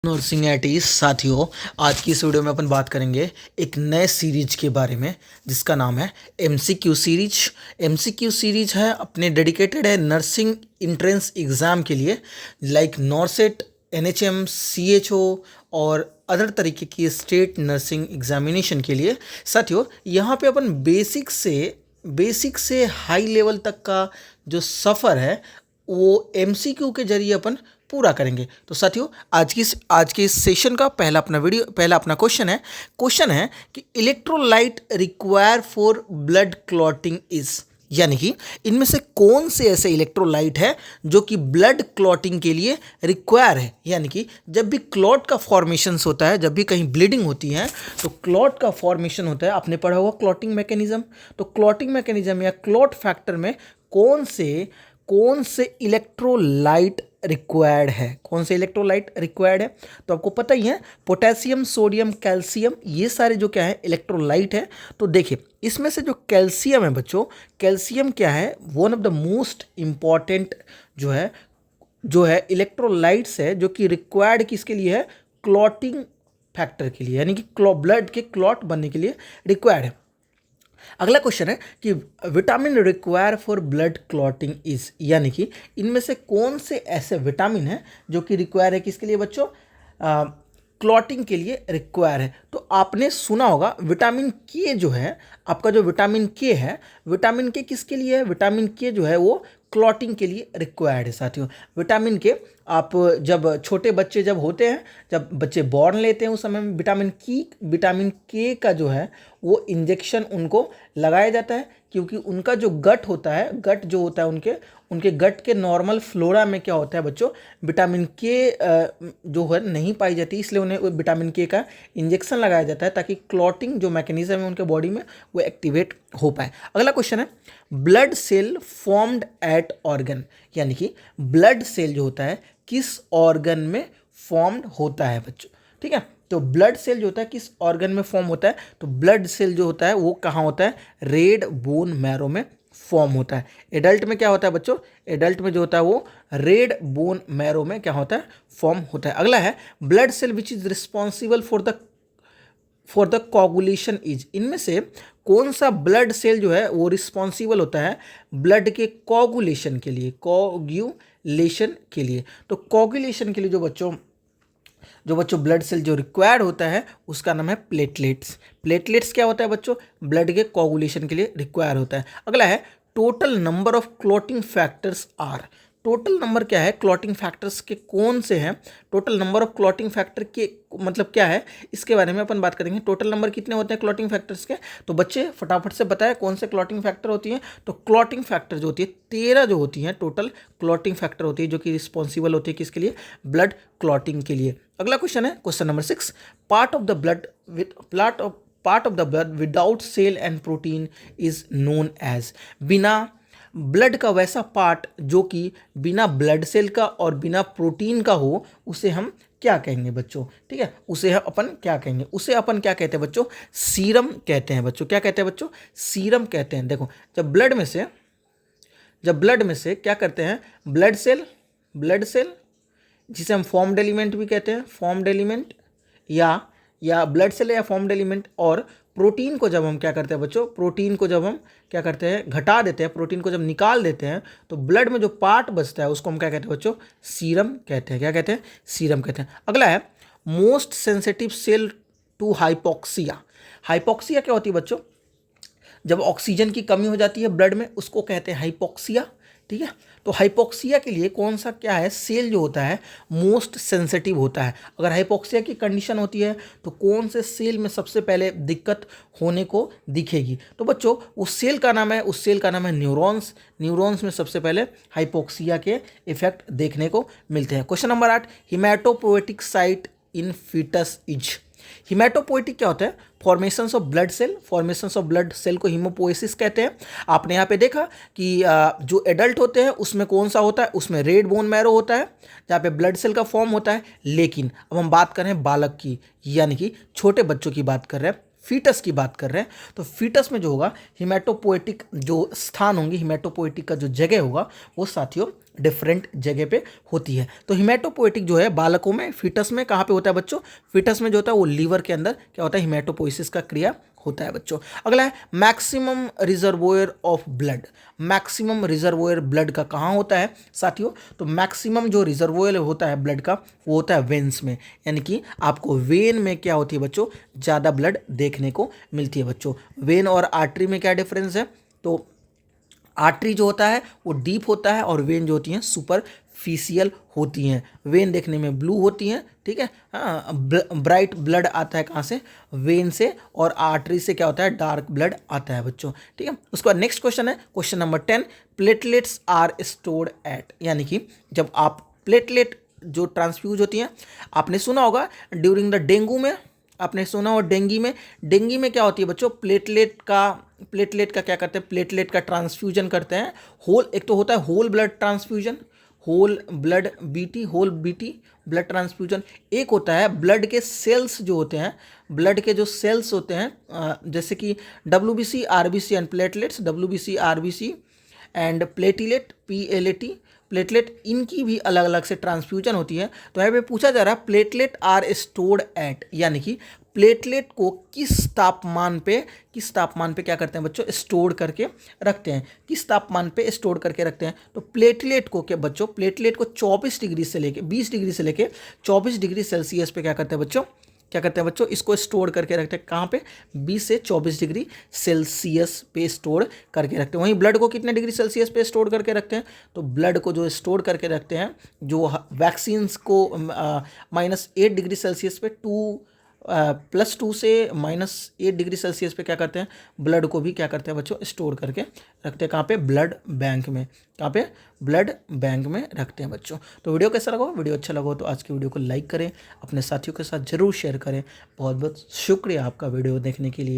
Nursing eighties साथियों, आज की इस वीडियो में अपन बात करेंगे एक नए सीरीज के बारे में जिसका नाम है एमसीक्यू सीरीज। एमसीक्यू सीरीज है अपने डेडिकेटेड है नर्सिंग इंट्रेंस एग्ज़ाम के लिए, लाइक नॉर्सेट, एनएचएम, सीएचओ और अदर तरीके की स्टेट नर्सिंग एग्जामिनेशन के लिए। साथियों, यहाँ पे अपन बेसिक से हाई लेवल तक का जो सफ़र है वो एमसीक्यू के जरिए अपन पूरा करेंगे। तो साथियों, आज के इस सेशन का पहला अपना क्वेश्चन है कि electrolyte require for blood clotting is, यानी कि इनमें से कौन से ऐसे इलेक्ट्रोलाइट है जो कि ब्लड क्लॉटिंग के लिए रिक्वायर है। यानी कि जब भी क्लॉट का फॉर्मेशन होता है, जब भी कहीं ब्लीडिंग होती है तो क्लॉट का फॉर्मेशन होता है। आपने पढ़ा होगा क्लॉटिंग मैकेनिज्म। तो क्लॉटिंग मैकेनिज्म या क्लॉट फैक्टर में कौन से इलेक्ट्रोलाइट रिक्वायर्ड है, कौन से इलेक्ट्रोलाइट रिक्वायर्ड है। तो आपको पता ही है, पोटेशियम, सोडियम, कैल्शियम, ये सारे जो क्या है इलेक्ट्रोलाइट है। तो देखिए, इसमें से जो कैल्शियम है बच्चों, कैल्शियम क्या है, one of the most important जो है इलेक्ट्रोलाइट्स है, जो कि रिक्वायर्ड किसके लिए है, क्लॉटिंग फैक्टर के लिए, यानी कि ब्लड के क्लॉट बनने के लिए रिक्वायर्ड है। अगला क्वेश्चन है कि vitamin require for blood clotting is, यानी कि इनमें से कौन से ऐसे विटामिन है जो कि रिक्वायर है किसके लिए बच्चों, क्लॉटिंग के लिए रिक्वायर है। तो आपने सुना होगा विटामिन के जो है, आपका जो विटामिन के है, विटामिन के किसके लिए है, विटामिन के जो है वो क्लॉटिंग के लिए रिक्वायर्ड है। साथियों, विटामिन के आप जब छोटे बच्चे जब होते हैं, जब बच्चे बॉर्न लेते हैं, उस समय में विटामिन के का जो है वो इंजेक्शन उनको लगाया जाता है, क्योंकि उनका जो गट होता है उनके गट के नॉर्मल फ्लोरा में क्या होता है बच्चों, विटामिन के जो है नहीं पाई जाती, इसलिए उन्हें विटामिन के का इंजेक्शन लगाया जाता है ताकि क्लॉटिंग जो मैकेनिज्म है उनके बॉडी में वो एक्टिवेट हो पाए। अगला क्वेश्चन है blood cell formed at organ, यानी कि ब्लड सेल जो होता है किस ऑर्गन में फॉर्म्ड होता है बच्चों। ठीक है, तो ब्लड सेल जो होता है किस ऑर्गन में फॉर्म होता है, तो ब्लड सेल जो होता है वो कहाँ होता है, रेड बोन मैरो में फॉर्म होता है। एडल्ट में क्या होता है बच्चों, एडल्ट में जो होता है वो रेड बोन मैरो में क्या होता है, फॉर्म होता है। अगला है blood cell which is responsible for the coagulation is, इनमें से कौन सा ब्लड सेल जो है वो रिस्पॉन्सिबल होता है ब्लड के कोगुलेशन के लिए, तो कोगुलेशन के लिए जो बच्चों ब्लड सेल जो रिक्वायर्ड होता है उसका नाम है प्लेटलेट्स क्या होता है बच्चों, ब्लड के कोगुलेशन के लिए रिक्वायर होता है। अगला है total number of clotting factors are, total number क्या है क्लॉटिंग फैक्टर्स के, कौन से हैं, total number of clotting factor के मतलब क्या है, इसके बारे में अपन बात करेंगे। टोटल नंबर कितने होते हैं क्लॉटिंग फैक्टर्स के, तो बच्चे फटाफट से बताएं कौन से क्लॉटिंग फैक्टर होती हैं। तो क्लॉटिंग फैक्टर जो होती है 13 जो होती हैं टोटल क्लॉटिंग फैक्टर होती है, जो कि रिस्पॉन्सिबल होती है किसके लिए, ब्लड क्लॉटिंग के लिए। अगला क्वेश्चन है question number 6, part of the blood without cell and protein is known as, बिना ब्लड का वैसा पार्ट जो कि बिना ब्लड सेल का और बिना प्रोटीन का हो, उसे हम क्या कहेंगे बच्चों। ठीक है, उसे अपन क्या कहेंगे, उसे अपन क्या कहते हैं बच्चों, सीरम कहते हैं बच्चों। क्या कहते हैं बच्चों, सीरम कहते हैं। देखो, जब ब्लड में से क्या करते हैं, ब्लड सेल जिसे हम फॉर्म्ड एलिमेंट भी कहते हैं, फॉर्म्ड एलिमेंट या ब्लड सेल या फॉर्म्ड एलिमेंट, और प्रोटीन को जब हम क्या करते हैं बच्चों, प्रोटीन को जब हम क्या करते हैं, घटा देते हैं, प्रोटीन को जब निकाल देते हैं, तो ब्लड में जो पार्ट बचता है उसको हम क्या कहते हैं बच्चों, सीरम कहते हैं। क्या कहते हैं, सीरम कहते हैं। अगला है most sensitive cell to hypoxia, hypoxia क्या होती है बच्चों, जब ऑक्सीजन की कमी हो जाती है ब्लड में, उसको कहते हैं हाइपोक्सिया। ठीक है, तो हाइपोक्सिया के लिए कौन सा क्या है, सेल जो होता है मोस्ट सेंसिटिव होता है। अगर हाइपोक्सिया की कंडीशन होती है तो कौन से सेल में सबसे पहले दिक्कत होने को दिखेगी, तो बच्चों उस सेल का नाम है न्यूरॉन्स में सबसे पहले हाइपोक्सिया के इफेक्ट देखने को मिलते हैं। Question number 8, haematopoietic site in foetus is, haematopoietic क्या होता है, फॉर्मेशंस ऑफ ब्लड सेल को हीमोपोएसिस कहते हैं। आपने यहाँ पे देखा कि जो एडल्ट होते हैं उसमें कौन सा होता है, उसमें रेड बोन मैरो होता है जहाँ पे ब्लड सेल का फॉर्म होता है। लेकिन अब हम बात कर रहे हैं बालक की, यानी कि छोटे बच्चों की बात कर रहे हैं, फीटस की बात कर रहे हैं। तो फीटस में जो होगा हिमेटोपोएटिक जो स्थान होंगे, हिमेटोपोएटिक का जो जगह होगा वो साथियों डिफरेंट जगह पे होती है। तो हिमेटोपोएटिक जो है बालकों में, फीटस में कहाँ पे होता है बच्चों? फीटस में जो होता है वो लीवर के अंदर क्या होता है? हिमेटोपोइसिस का क्रिया होता है बच्चों। अगला है maximum reservoir of blood. Maximum reservoir blood का कहाँ होता है साथियों? तो मैक्सिमम जो रिजर्वोयर होता है ब्लड का वो होता है वेन्स में, यानी कि आपको वेन में क्या होती है बच्चों? ज़्यादा ब्लड देखने को मिलती है बच्चों। वेन और आर्टरी में क्या डिफरेंस है? तो आर्टरी जो होता है वो डीप होता है और वेन जो होती हैं सुपरफिशियल होती हैं। वेन देखने में ब्लू होती हैं, ठीक है, हाँ, ब्राइट ब्लड आता है कहाँ से? वेन से, और आर्टरी से क्या होता है? डार्क ब्लड आता है बच्चों, ठीक है। उसके बाद नेक्स्ट क्वेश्चन है question number 10, platelets are stored at, यानी कि जब आप प्लेटलेट जो ट्रांसफ्यूज होती हैं, आपने सुना होगा ड्यूरिंग द डेंगू में, आपने सुना हो डेंगी में क्या होती है बच्चों? प्लेटलेट का क्या करते हैं? प्लेटलेट का ट्रांसफ्यूजन करते हैं। होल, एक तो होता है whole blood transfusion, whole BT blood transfusion. एक होता है ब्लड के सेल्स जो होते हैं, ब्लड के जो सेल्स होते हैं, जैसे कि WBC RBC and platelets, WBC RBC and platelet PLAT, platelet, इनकी भी अलग अलग से ट्रांसफ्यूजन होती है। तो यहाँ पे पूछा जा रहा है प्लेटलेट आर स्टोर्ड एट, यानी कि प्लेटलेट को किस तापमान पे क्या करते हैं बच्चों? स्टोर करके रखते हैं। किस तापमान पे स्टोर करके रखते हैं? तो प्लेटलेट को क्या बच्चों? प्लेटलेट को 24 डिग्री से लेके 20 डिग्री से लेके 24 डिग्री सेल्सियस पे क्या करते हैं बच्चों? क्या करते हैं बच्चों? इसको स्टोर करके रखते हैं कहाँ पे? 20 से 24 डिग्री सेल्सियस पे स्टोर करके रखते हैं। वहीं ब्लड को कितने डिग्री सेल्सियस पे स्टोर करके रखते हैं? तो ब्लड को जो स्टोर करके रखते हैं, जो वैक्सीन्स को -8 डिग्री सेल्सियस पे +2 से -8 डिग्री सेल्सियस पे क्या करते हैं? ब्लड को भी क्या करते हैं बच्चों? स्टोर करके रखते हैं कहाँ पे? ब्लड बैंक में। कहाँ पे? ब्लड बैंक में रखते हैं बच्चों। तो वीडियो कैसा लगा? वीडियो अच्छा लगा तो आज की वीडियो को लाइक करें, अपने साथियों के साथ जरूर शेयर करें। बहुत बहुत शुक्रिया आपका वीडियो देखने के लिए।